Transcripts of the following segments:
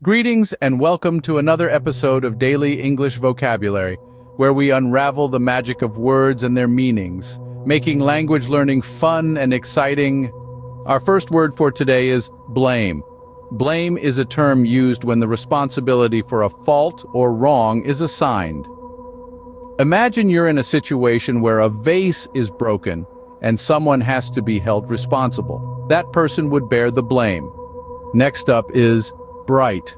Greetings and welcome to another episode of Daily English Vocabulary, where we unravel the magic of words and their meanings, making language learning fun and exciting. Our first word for today is blame. Blame is a term used when the responsibility for a fault or wrong is assigned. Imagine you're in a situation where a vase is broken and someone has to be held responsible. That person would bear the blame. Next up is bright.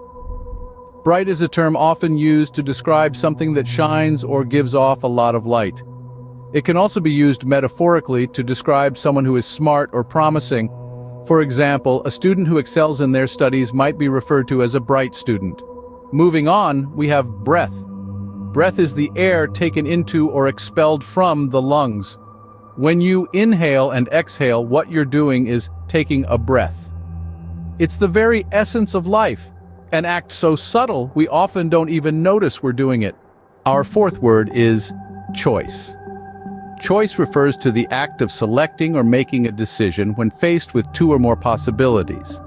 Bright is a term often used to describe something that shines or gives off a lot of light. It can also be used metaphorically to describe someone who is smart or promising. For example, a student who excels in their studies might be referred to as a bright student. Moving on, we have breath. Breath is the air taken into or expelled from the lungs. When you inhale and exhale, what you're doing is taking a breath. It's the very essence of life, an act so subtle we often don't even notice we're doing it. Our fourth word is choice. Choice refers to the act of selecting or making a decision when faced with two or more possibilities.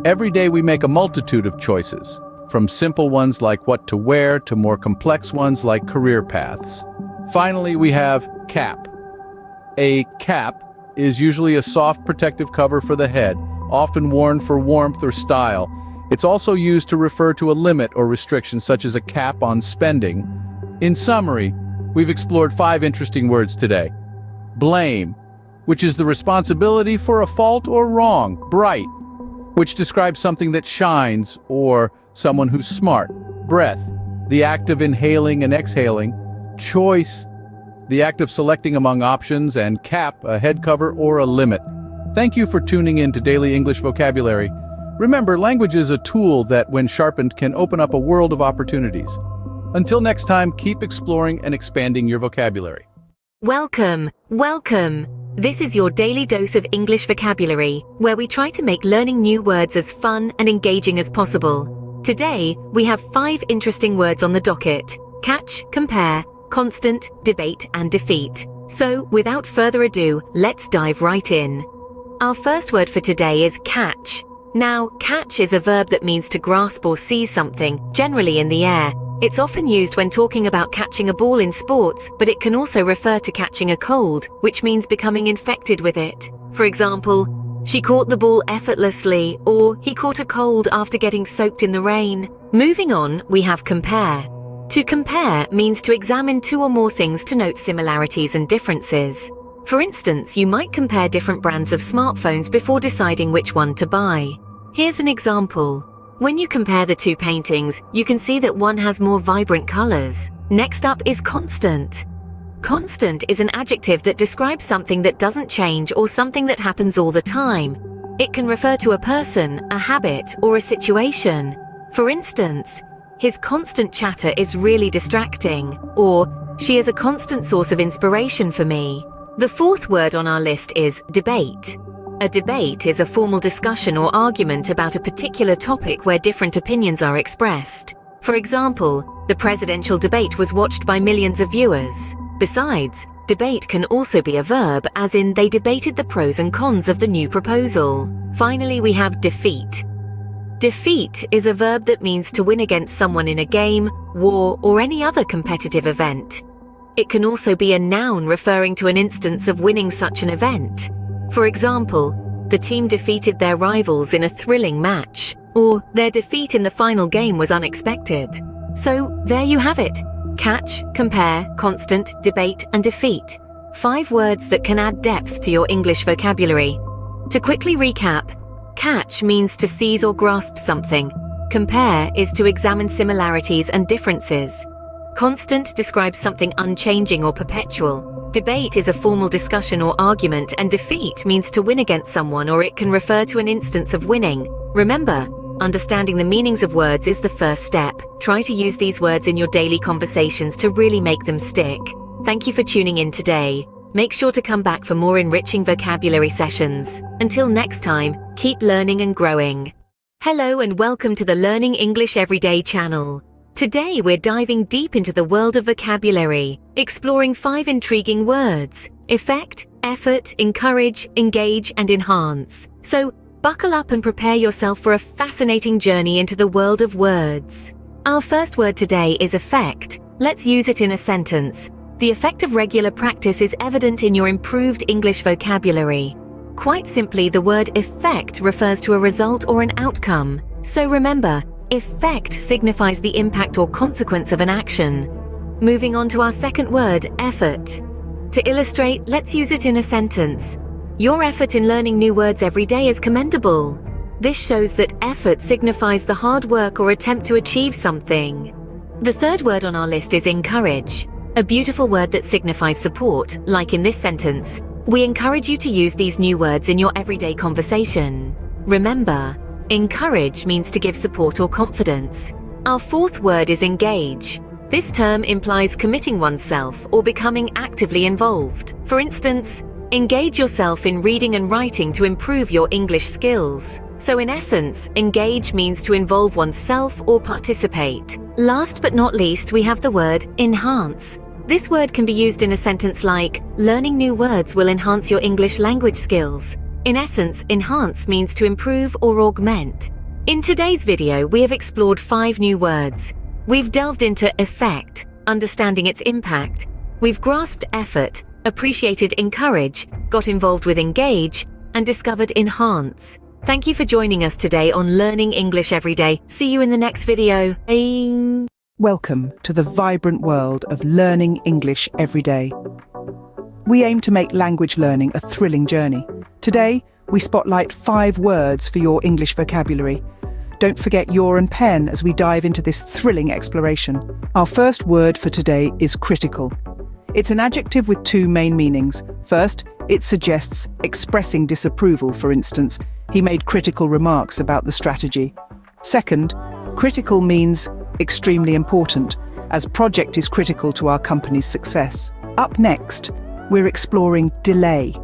Every day we make a multitude of choices, from simple ones like what to wear to more complex ones like career paths. Finally, we have cap. A cap is usually a soft protective cover for the head, often worn for warmth or style. It's also used to refer to a limit or restriction, such as a cap on spending. In summary, we've explored 5 interesting words today. Blame, which is the responsibility for a fault or wrong. Bright, which describes something that shines or someone who's smart. Breath, the act of inhaling and exhaling. Choice, the act of selecting among options. And cap, a head cover or a limit. Thank you for tuning in to Daily English Vocabulary. Remember, language is a tool that, when sharpened, can open up a world of opportunities. Until next time, keep exploring and expanding your vocabulary. Welcome. This is your daily dose of English vocabulary, where we try to make learning new words as fun and engaging as possible. Today, we have 5 interesting words on the docket: catch, compare, constant, debate, and defeat. So, without further ado, let's dive right in. Our first word for today is catch. Now, catch is a verb that means to grasp or seize something, generally in the air. It's often used when talking about catching a ball in sports, but it can also refer to catching a cold, which means becoming infected with it. For example, she caught the ball effortlessly, or he caught a cold after getting soaked in the rain. Moving on, we have compare. To compare means to examine 2 or more things to note similarities and differences. For instance, you might compare different brands of smartphones before deciding which one to buy. Here's an example. When you compare the 2 paintings, you can see that one has more vibrant colors. Next up is constant. Constant is an adjective that describes something that doesn't change or something that happens all the time. It can refer to a person, a habit, or a situation. For instance, his constant chatter is really distracting, or she is a constant source of inspiration for me. The fourth word on our list is debate. A debate is a formal discussion or argument about a particular topic where different opinions are expressed. For example, the presidential debate was watched by millions of viewers. Besides, debate can also be a verb, as in they debated the pros and cons of the new proposal. Finally, we have defeat. Defeat is a verb that means to win against someone in a game, war, or any other competitive event. It can also be a noun referring to an instance of winning such an event. For example, the team defeated their rivals in a thrilling match, or their defeat in the final game was unexpected. So, there you have it. Catch, compare, constant, debate, and defeat. 5 words that can add depth to your English vocabulary. To quickly recap, catch means to seize or grasp something. Compare is to examine similarities and differences. Constant describes something unchanging or perpetual. Debate is a formal discussion or argument, and defeat means to win against someone, or it can refer to an instance of winning. Remember, understanding the meanings of words is the first step. Try to use these words in your daily conversations to really make them stick. Thank you for tuning in today. Make sure to come back for more enriching vocabulary sessions. Until next time, keep learning and growing. Hello and welcome to the Learning English Everyday channel. Today we're diving deep into the world of vocabulary, exploring 5 intriguing words: effect, effort, encourage, engage, and enhance. So, Buckle up and prepare yourself for a fascinating journey into the world of words. Our first word today is effect. Let's use it in a sentence. The effect of regular practice is evident in your improved English vocabulary. Quite simply, the word effect refers to a result or an outcome. So remember, effect signifies the impact or consequence of an action. Moving on to our second word, effort. To illustrate, let's use it in a sentence. Your effort in learning new words every day is commendable. This shows that effort signifies the hard work or attempt to achieve something. The third word on our list is encourage, a beautiful word that signifies support, like in this sentence. We encourage you to use these new words in your everyday conversation. Remember, encourage means to give support or confidence. Our fourth word is engage. This term implies committing oneself or becoming actively involved. For instance, engage yourself in reading and writing to improve your English skills. So in essence, engage means to involve oneself or participate. Last but not least, we have the word enhance. This word can be used in a sentence like, learning new words will enhance your English language skills. In essence, enhance means to improve or augment. In today's video, we have explored 5 new words. We've delved into effect, understanding its impact. We've grasped effort, appreciated encourage, got involved with engage, and discovered enhance. Thank you for joining us today on Learning English Every Day. See you in the next video. Bye. Welcome to the vibrant world of learning English every day. We aim to make language learning a thrilling journey. Today, we spotlight 5 words for your English vocabulary. Don't forget your and pen as we dive into this thrilling exploration. Our first word for today is critical. It's an adjective with 2 main meanings. First, it suggests expressing disapproval. For instance, he made critical remarks about the strategy. Second, critical means extremely important, as project is critical to our company's success. Up next, we're exploring delay.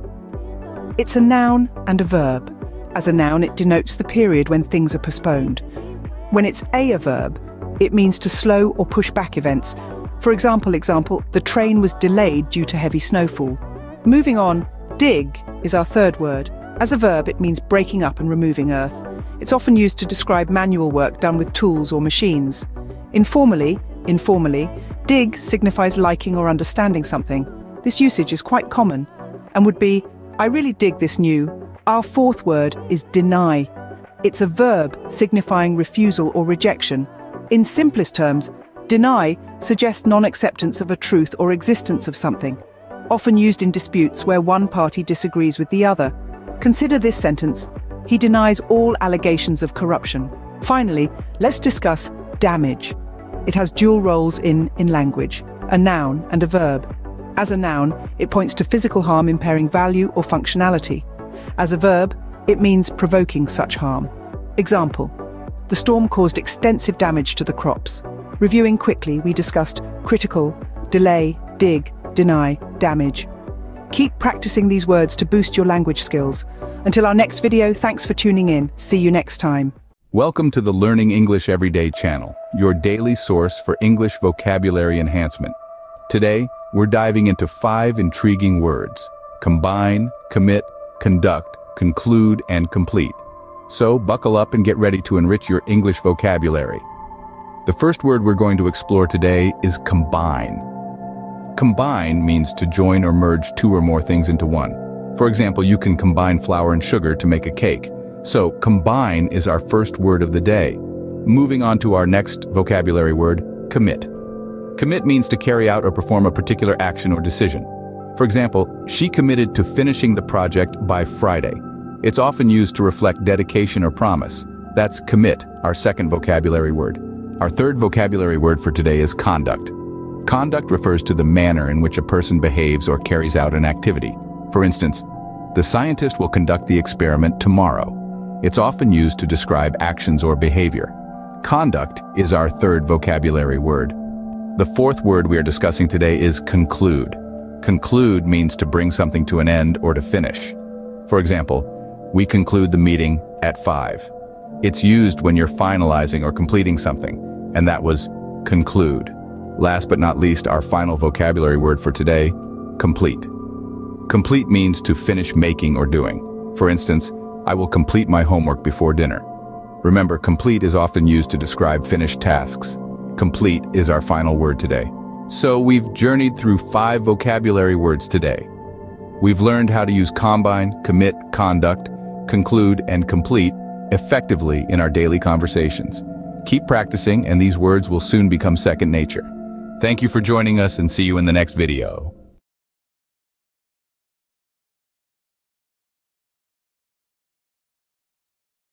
It's a noun and a verb. As a noun, it denotes the period when things are postponed. When it's a verb, it means to slow or push back events. For example, the train was delayed due to heavy snowfall. Moving on, dig is our third word. As a verb, it means breaking up and removing earth. It's often used to describe manual work done with tools or machines. Informally, dig signifies liking or understanding something. This usage is quite common and would be, I really dig this new. Our fourth word is deny. It's a verb signifying refusal or rejection. In simplest terms, deny suggests non-acceptance of a truth or existence of something, often used in disputes where one party disagrees with the other. Consider this sentence: he denies all allegations of corruption. Finally, let's discuss damage. It has dual roles in language, a noun and a verb. As a noun, it points to physical harm impairing value or functionality. As a verb, it means provoking such harm. Example: the storm caused extensive damage to the crops. Reviewing quickly, we discussed critical, delay, dig, deny, damage. Keep practicing these words to boost your language skills. Until our next video, thanks for tuning in. See you next time. Welcome to the Learning English Everyday channel, your daily source for English vocabulary enhancement. Today, we're diving into 5 intriguing words: combine, commit, conduct, conclude, and complete. So buckle up and get ready to enrich your English vocabulary. The first word we're going to explore today is combine. Combine means to join or merge 2 or more things into one. For example, you can combine flour and sugar to make a cake. So combine is our first word of the day. Moving on to our next vocabulary word, commit. Commit means to carry out or perform a particular action or decision. For example, she committed to finishing the project by Friday. It's often used to reflect dedication or promise. That's commit, our second vocabulary word. Our third vocabulary word for today is conduct. Conduct refers to the manner in which a person behaves or carries out an activity. For instance, the scientist will conduct the experiment tomorrow. It's often used to describe actions or behavior. Conduct is our third vocabulary word. The fourth word we are discussing today is conclude. Conclude means to bring something to an end or to finish. For example, we conclude the meeting at 5. It's used when you're finalizing or completing something, and that was conclude. Last but not least, our final vocabulary word for today, complete. Complete means to finish making or doing. For instance, I will complete my homework before dinner. Remember, complete is often used to describe finished tasks. Complete is our final word today. So we've journeyed through 5 vocabulary words today. We've learned how to use combine, commit, conduct, conclude, and complete effectively in our daily conversations. Keep practicing, and these words will soon become second nature. Thank you for joining us, and see you in the next video.